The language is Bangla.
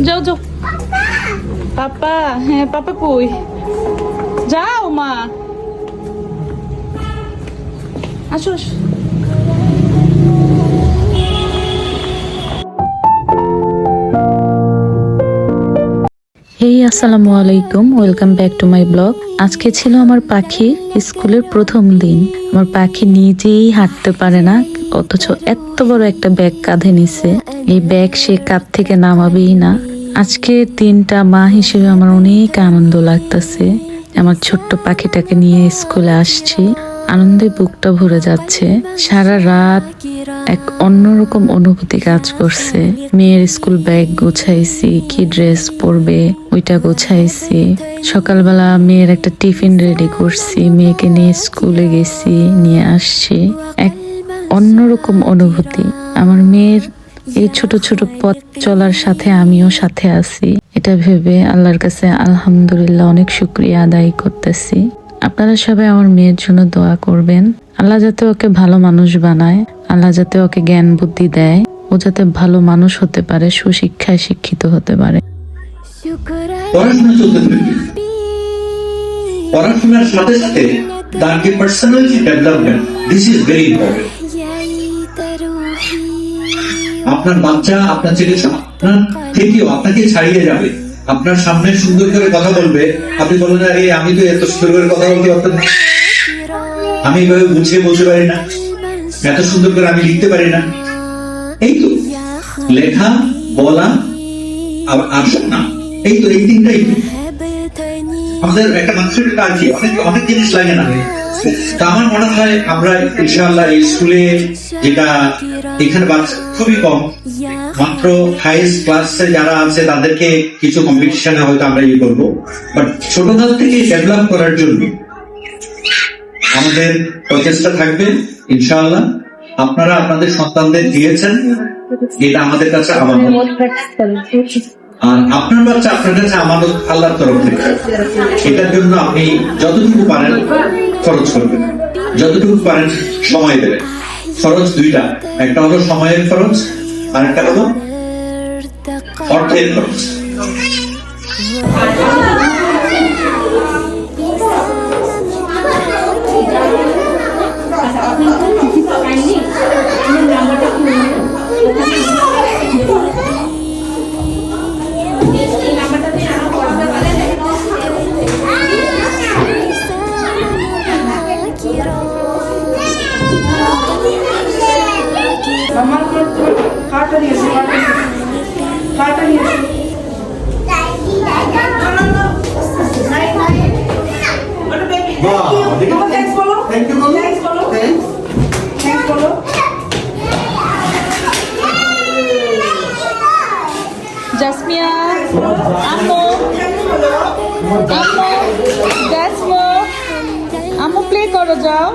যাও যাও। পাপা, হ্যাঁ পাপা কই? যাও মা, আসো আসো। আসসালামু আলাইকুম, welcome back to my blog. আজকে ছিল আমার পাখি স্কুলের প্রথম দিন। আমার পাখি নিজেই হাঁটতে পারে না, অথচ এত বড় একটা ব্যাগ কাঁধে নিছে। এই ব্যাগ সে কাঁধ থেকে নামাবেই না। আজকে দিনটা মা হিসেবে আমার অনেক আনন্দ লাগতেছে। আমার ছোট্ট পাখিটাকে নিয়ে স্কুলে আসছি, আনন্দে বুকটা ভরে যাচ্ছে। সারা রাত এক অন্যরকম অনুভূতি কাজ করছে। মেয়ের স্কুল ব্যাগ গোছাইছি, কি ড্রেস পরবে ওইটা গোছাইছি। সকালবেলা মেয়ের একটা টিফিন রেডি করছি, মেয়েকে নিয়ে স্কুলে গেছি, নিয়ে আসছি। এক অন্যরকম অনুভূতি। আমার মেয়ের এই ছোট ছোট পথ চলার সাথে আমিও সাথে আছি, এটা ভেবে আল্লাহর কাছে আলহামদুলিল্লাহ অনেক শুকরিয়া আদায় করতেছি। আপনারা সবাই আমার মেয়ের জন্য দোয়া করবেন। আল্লাহ যাতে ওকে ভালো মানুষ বানায়, আল্লাহ যাতে ওকে জ্ঞান বুদ্ধি দেয়, ও যাতে ভালো মানুষ হতে পারে, সুশিক্ষায় শিক্ষিত হতে পারে। পড়াশোনা চলতে থাকবে, পড়াশোনার সাথে সাথে তার যে personality development, this is very important. আপনার বাচ্চা, আপনার ছেলে আপনার থেকেও আপনাকে ছাড়িয়ে যাবে। আপনার সামনে সুন্দর করে কথা বলবে, আপনি বলবেন আরে আমি তো এত সুন্দর করে কথা বলতে পারতাম না, আমি এভাবে বুঝিয়ে বলতে পারি না, এত সুন্দর করে আমি লিখতে পারি না। এই তো লেখা, বলা আর শোনা, এই তো এই তিনটাই আমাদের একটা মানুষের কাজ। অনেক জিনিস লাগে না। তা আমার মনে হয় আমরা ইনশাআল্লাহ এই স্কুলে, যেটা এখানে বাচ্চা খুবই কম, মাত্র হাইস্ট ক্লাসে যারা আছে তাদেরকে কিছু কম্পিটিশনে হয়তো আমরা ইয়ে করবো, বাট ছোটকাল থেকে ডেভেলপ করার জন্য আমাদের প্রচেষ্টা থাকবে ইনশাআল্লাহ। আপনারা আপনাদের সন্তানদের দিয়েছেন, এটা আমাদের কাছে আমানত, আর আপনার বাচ্চা আপনার কাছে আমানত আল্লাহর তরফ থেকে। এটার জন্য আপনি যতটুকু পারেন খরচ করবেন, যতটুকু পারেন সময় দেবেন। খরচ দুইটা, একটা হলো সময়ের খরচ, আর একটা হলো অর্থের খরচ। জাসমিয়া, আম্মু, আম্মু, আম্মু প্লে করো, যাও।